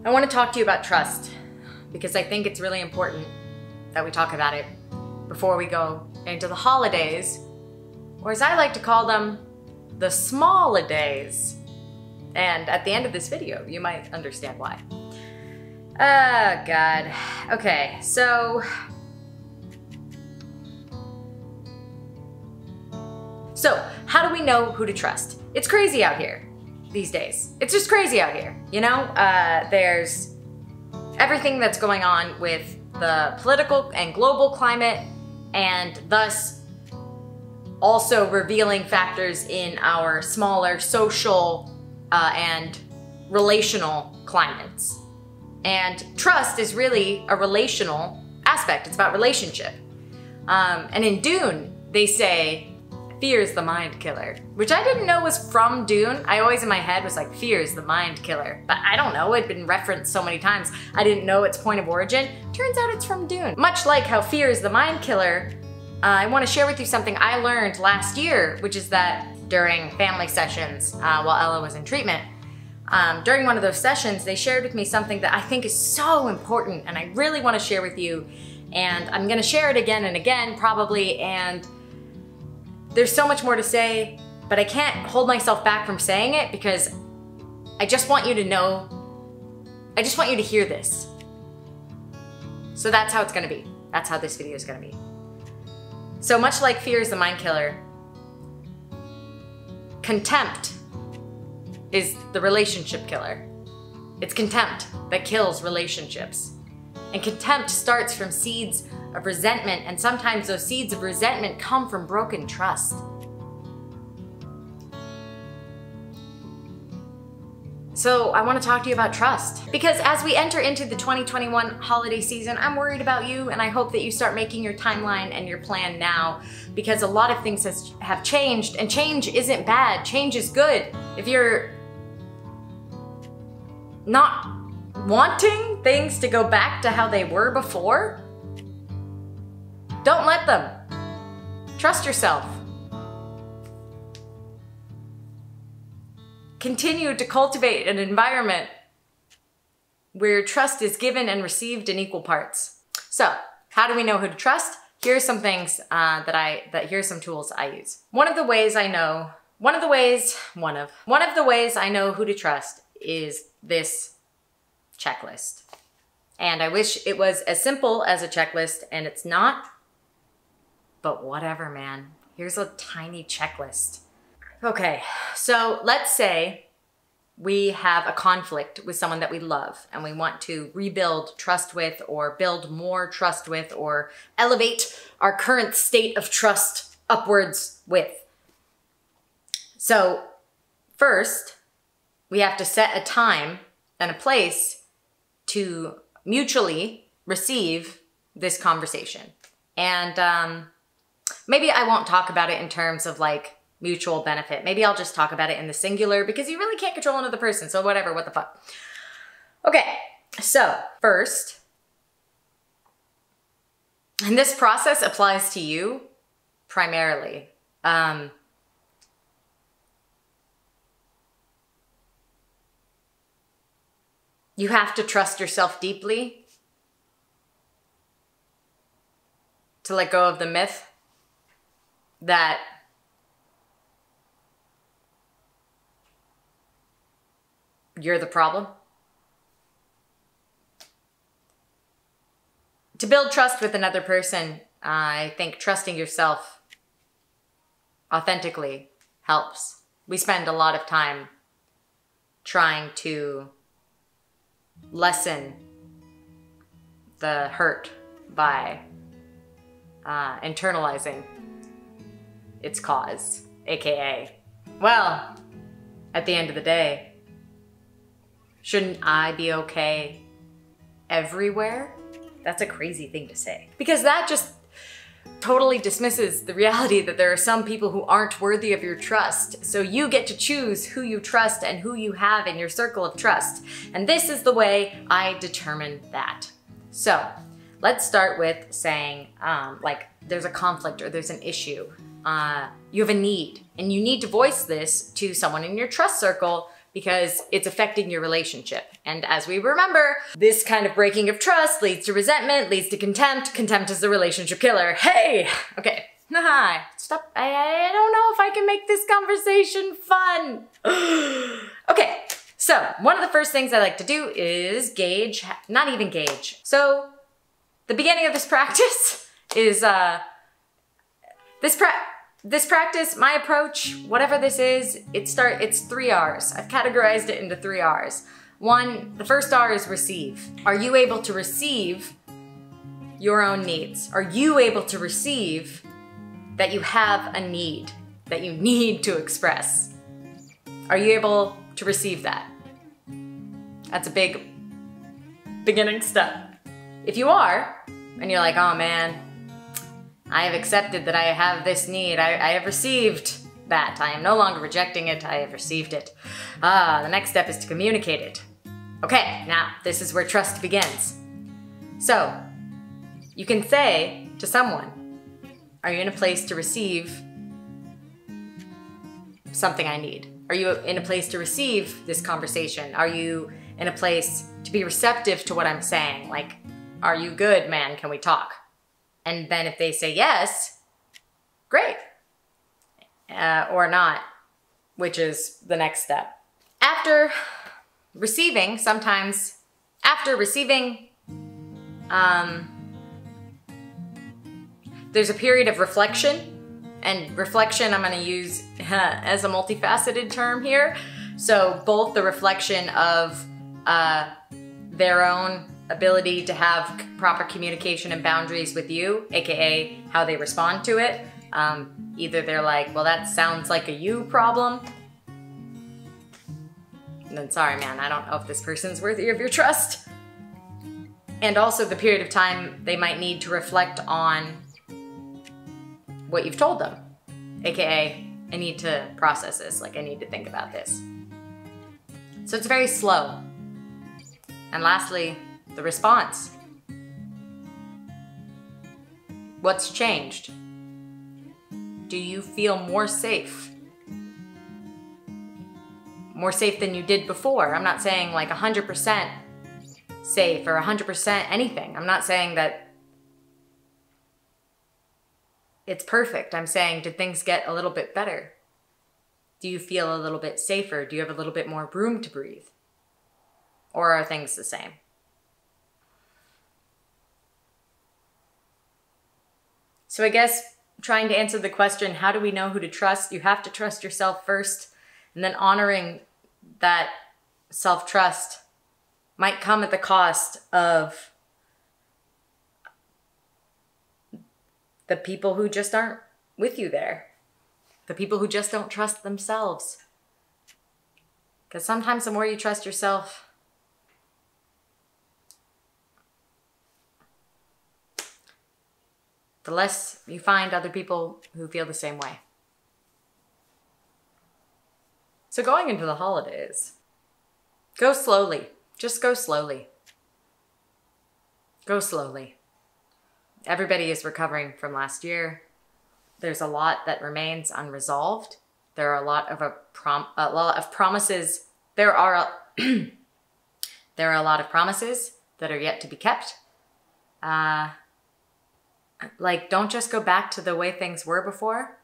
I want to talk to you about trust because I think it's really important that we talk about it before we go into the holidays, or as I like to call them, the small-a-days. And at the end of this video, you might understand why. Oh, God. Okay, so how do we know who to trust? It's crazy out here these days. It's just crazy out here, you know? There's everything that's going on with the political and global climate, and thus also revealing factors in our smaller social and relational climates. And trust is really a relational aspect. It's about relationship. And in Dune, they say, fear is the mind killer, which I didn't know was from Dune. I always in my head was like, fear is the mind killer. But I don't know, it'd been referenced so many times. I didn't know its point of origin. Turns out it's from Dune. Much like how fear is the mind killer, I want to share with you something I learned last year, which is that during family sessions while Ella was in treatment, during one of those sessions, they shared with me something that I think is so important and I really want to share with you. And I'm going to share it again and again, probably, and there's so much more to say, but I can't hold myself back from saying it because I just want you to know, I just want you to hear this. So that's how it's going to be. That's how this video is going to be. So much like fear is the mind killer, contempt is the relationship killer. It's contempt that kills relationships. And contempt starts from seeds of resentment, and sometimes those seeds of resentment come from broken trust. So I want to talk to you about trust, because as we enter into the 2021 holiday season, I'm worried about you, and I hope that you start making your timeline and your plan now, because a lot of things have changed, and change isn't bad. Change is good. If you're not wanting things to go back to how they were before, don't let them. Trust yourself. Continue to cultivate an environment where trust is given and received in equal parts. So, how do we know who to trust? Here's some things here's some tools I use. One of the ways I know who to trust is this checklist. And I wish it was as simple as a checklist, and it's not. But whatever, man. Here's a tiny checklist. Okay, so let's say we have a conflict with someone that we love and we want to rebuild trust with, or build more trust with, or elevate our current state of trust upwards with. So first, we have to set a time and a place to mutually receive this conversation. And maybe I won't talk about it in terms of like mutual benefit. Maybe I'll just talk about it in the singular, because you really can't control another person. So whatever, what the fuck. Okay, so first, and this process applies to you primarily. You have to trust yourself deeply to let go of the myth that you're the problem. To build trust with another person, I think trusting yourself authentically helps. We spend a lot of time trying to lessen the hurt by internalizing its cause, aka, well, at the end of the day, shouldn't I be okay everywhere? That's a crazy thing to say, because that just totally dismisses the reality that there are some people who aren't worthy of your trust. So you get to choose who you trust and who you have in your circle of trust. And this is the way I determine that. So let's start with saying, like, there's a conflict or there's an issue. You have a need, and you need to voice this to someone in your trust circle because it's affecting your relationship. And as we remember, this kind of breaking of trust leads to resentment, leads to contempt. Contempt is the relationship killer. Hey, okay, stop. I don't know if I can make this conversation fun. Okay, so one of the first things I like to do is gauge, not even gauge. So the beginning of this practice is this practice, my approach, whatever this is, it's 3 R's. I've categorized it into 3 R's. One, the first R is receive. Are you able to receive your own needs? Are you able to receive that you have a need that you need to express? Are you able to receive that? That's a big beginning step. If you are, and you're like, oh man, I have accepted that I have this need. I have received that. I am no longer rejecting it. I have received it. The next step is to communicate it. Okay, now this is where trust begins. So you can say to someone, are you in a place to receive something I need? Are you in a place to receive this conversation? Are you in a place to be receptive to what I'm saying? Like, are you good, man? Can we talk? And then if they say yes, great. Or not, which is the next step. After receiving, there's a period of reflection. And reflection I'm gonna use as a multifaceted term here. So both the reflection of their own ability to have proper communication and boundaries with you, aka how they respond to it. Either they're like, well, that sounds like a you problem. And then sorry, man, I don't know if this person's worthy of your trust. And also the period of time they might need to reflect on what you've told them, aka I need to process this, like I need to think about this. So it's very slow. And lastly, the response. What's changed? Do you feel more safe? More safe than you did before. I'm not saying like 100% safe or 100% anything. I'm not saying that it's perfect. I'm saying, did things get a little bit better? Do you feel a little bit safer? Do you have a little bit more room to breathe? Or are things the same? So I guess trying to answer the question, how do we know who to trust? You have to trust yourself first, and then honoring that self-trust might come at the cost of the people who just aren't with you there. The people who just don't trust themselves. Because sometimes the more you trust yourself, the less you find other people who feel the same way. So going into the holidays, go slowly. Just go slowly. Go slowly. Everybody is recovering from last year. There's a lot that remains unresolved. There are a lot of promises. There are a lot of promises that are yet to be kept. Like, don't just go back to the way things were before.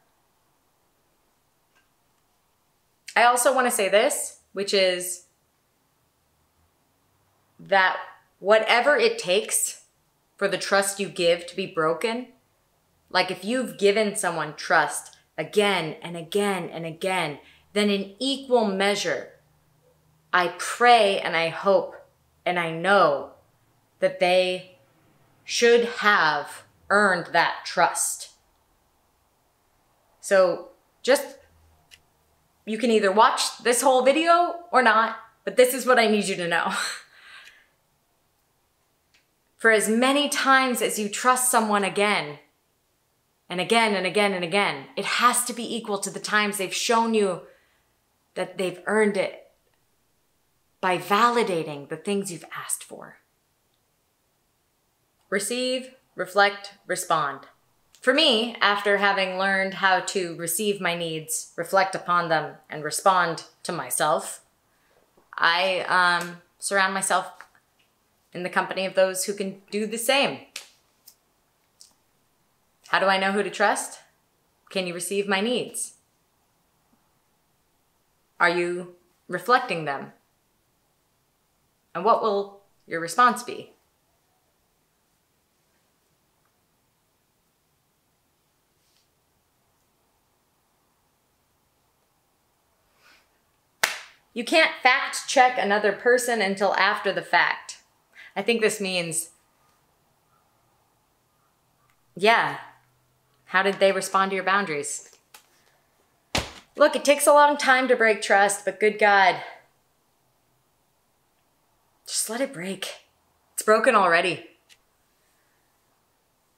I also want to say this, which is that whatever it takes for the trust you give to be broken, like if you've given someone trust again and again and again, then in equal measure, I pray and I hope and I know that they should have earned that trust. So just, you can either watch this whole video or not, but this is what I need you to know. For as many times as you trust someone again, and again and again and again, it has to be equal to the times they've shown you that they've earned it by validating the things you've asked for. Receive, reflect, respond. For me, after having learned how to receive my needs, reflect upon them, and respond to myself, I surround myself in the company of those who can do the same. How do I know who to trust? Can you receive my needs? Are you reflecting them? And what will your response be? You can't fact check another person until after the fact. I think this means, yeah, how did they respond to your boundaries? Look, it takes a long time to break trust, but good God, just let it break. It's broken already.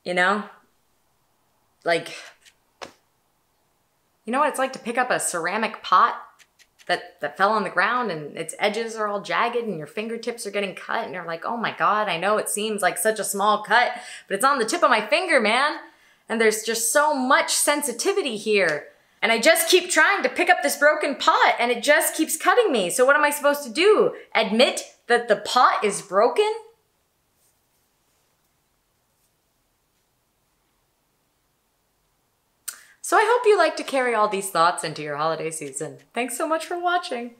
You know? Like, you know what it's like to pick up a ceramic pot that fell on the ground and its edges are all jagged and your fingertips are getting cut and you're like, oh my God, I know it seems like such a small cut, but it's on the tip of my finger, man. And there's just so much sensitivity here. And I just keep trying to pick up this broken pot and it just keeps cutting me. So what am I supposed to do? Admit that the pot is broken? So I hope you like to carry all these thoughts into your holiday season. Thanks so much for watching.